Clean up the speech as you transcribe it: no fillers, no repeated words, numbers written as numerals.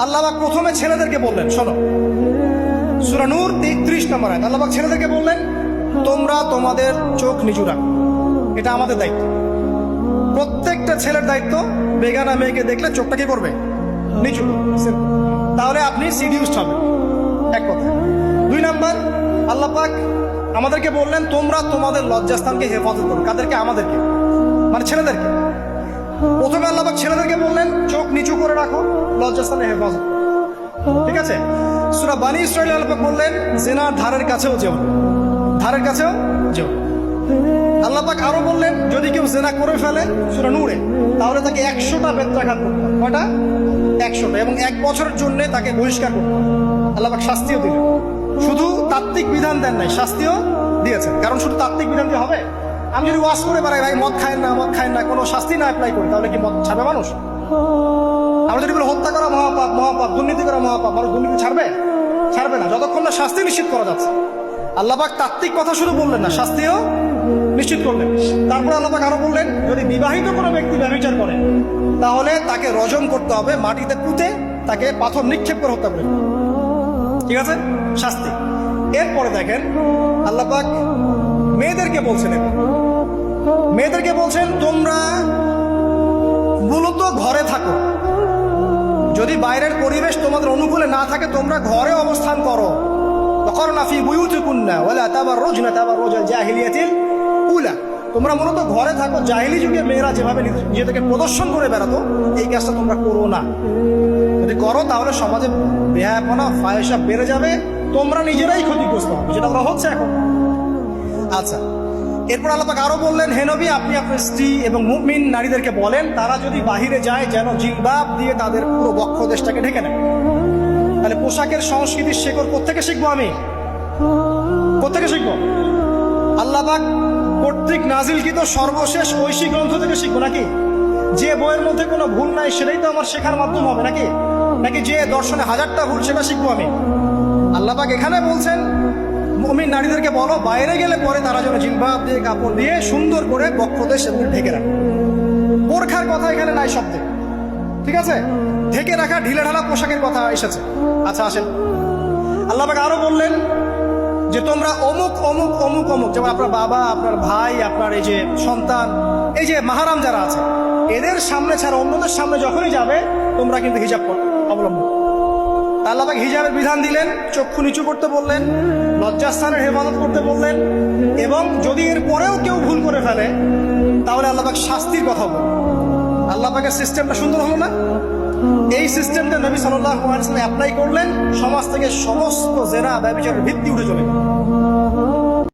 আল্লাহ পাক প্রথমে ছেলেদেরকে বললেন, শোনো সূরা নূর 33 নম্বর আয়াত। আল্লাহ পাক ছেলেদেরকে বললেন, তোমরা তোমাদের চোখ নিচু রাখো, এটা আমাদের দায়িত্ব। প্রত্যেকটা ছেলের দায়িত্ব বেগানা মেয়েকে দেখলে চোখটা কি করবে, নিচু। তাহলে আপনি সিডিউসড হবেন, এক কথা। 2 নাম্বার, আল্লাহ পাক আমাদেরকে বললেন, তোমরা তোমাদের লজ্জাস্থানকে হেফাজত করো। কাদেরকে? আমাদেরকে, মানে ছেলেদেরকে। প্রথমে আল্লাহ পাক ছেলেদেরকে বললেন, চোখ নিচু করে রাখো, লজ্জাস্থানে হেফাজত করো। ঠিক আছে? সূরা বানী ইসরাঈল আল্লাহ পাক বললেন, জিনার ধারের কাছেও যেও না, ধারের কাছেও যেও না। আল্লাহ পাক আরো বললেন, যদি কেউ জিনা করে ফেলে, সূরা নূরে, তাহলে তাকে 100টা বেত্রাঘাত করতে হবে। কয়টা? 100টা, এবং 1 বছরের জন্য তাকে বহিষ্কার করতে হবে। আল্লাহ পাক শাস্তিও দিলেন, শুধু তাত্ত্বিক বিধান দেন নাই, শাস্তিও দিয়েছেন। কারণ শুধু তাত্ত্বিক বিধান দিয়ে হবে? আমি যদি ওয়াজ করে বেড়াই, ভাই মদ খায় না, মদ খায় না, কোনো শাস্তি না অ্যাপ্লাই করি, তাহলে কি মদ ছাড়বে মানুষ? আমরা যদি বলি হত্যা করা মহাপাপ, মহাপাপ, দুর্নীতি করা মহাপাপ, মানুষ দুর্নীতি ছাড়বে? ছাড়বে না, যতক্ষণ না শাস্তি নিশ্চিত করা যাচ্ছে। আল্লাহ পাক তাত্ত্বিক কথা শুধু বললেন না, শাস্তিও নিশ্চিত করলেন। তারপর আল্লাহ পাক আরো বললেন, যদি বিবাহিত কোনো ব্যক্তি ব্যভিচার করে, তাহলে তাকে রজম করতে হবে, মাটিতে পুঁতে তাকে পাথর নিক্ষেপ করে হত্যা করে। ঠিক আছে? শাস্তি। এরপরে দেখেন আল্লাহ পাক মেয়েদেরকে বলছেন, মেয়েদেরকে বলছেন, তোমরা মূলত ঘরে থাকো। যদি বাইরের পরিবেশ তোমাদের অনুকূলে না থাকে, তোমরা ঘরে অবস্থান করো। ওয়াকরনা ফি বুয়ুতিকুন্না ওয়ালা তাবাররুজনা তাবাররুজাল জাহিলিয়াতিল উলা। তোমরা মূলত ঘরে থাকো। জাহিলি যুগে মেয়েরা যেভাবে নিজেদেরকে প্রদর্শন করে বেড়াতো, এই কাজটা তোমরা করো না। যদি করো তাহলে সমাজে বেহায়াপনা, ফাহিশা বেড়ে যাবে, তোমরা নিজেরাই ক্ষতিগ্রস্ত হবে, যেটা ওরা হচ্ছে এখন। আচ্ছা, এরপর আল্লাহ পাক আরো বললেন, হে নবী, আপনি আপনার স্ত্রী এবং মুমিন নারীদেরকে বলেন, তারা যদি বাহিরে যায় যেন জিলবাব দিয়ে তাদের পুরো বক্ষ দেশটাকে ঢেকে নেয়। তাহলে পোশাকের সংস্কৃতির শেকড় কোত্থেকে শিখবো? আমি কোত্থেকে শিখবো? আল্লাহ পাক কর্তৃক নাজিলকৃত সর্বশেষ ঐশী গ্রন্থ থেকে শিখবো নাকি? যে বইয়ের মধ্যে কোনো ভুল নাই সেটাই তো আমার শেখার মাধ্যম হবে নাকি? নাকি যে দর্শনে 1000টা ভুল সেটা শিখবো আমি? আল্লাহ পাক এখানে বলছেন, মুমিন নারীদেরকে বলো, বাইরে গেলে পরে তারা যেন জিলবাব দিয়ে, কাপড় দিয়ে সুন্দর করে বক্ষদেশ এবং ঢেকে রাখে। বোরখার কথা এখানে নাই শব্দে। ঠিক আছে? ঢেকে রাখা ঢিলে ঢালা পোশাকের কথা এসেছে। আচ্ছা, আসেন, আল্লাহ পাক আরো বললেন যে তোমরা অমুক অমুক অমুক অমুক, যেমন আপনার বাবা, আপনার ভাই, আপনার এই যে সন্তান, এই যে মাহারাম যারা আছে, এদের সামনে ছাড়া অন্যদের সামনে যখনই যাবে, তোমরা কিন্তু হিজাব অবলম্বন। আল্লাহ পাক হিজাবের বিধান দিলেন, চক্ষু নিচু করতে বললেন, লজ্জাস্থানের হেফাজত করতে বললেন, এবং যদি এর পরেও কেউ ভুল করে ফেলে, তাহলে আল্লাহ পাক শাস্তির কথা বললেন। আল্লাহ পাকের সিস্টেমটা সুন্দর হলো না? এই সিস্টেমটা নবী সাল্লাল্লাহু আলাইহি ওয়াসাল্লাম অ্যাপ্লাই করলেন, সমাজ থেকে সমস্ত জেনা ব্যভিচারের ভিত্তি উঠে চলে গেল।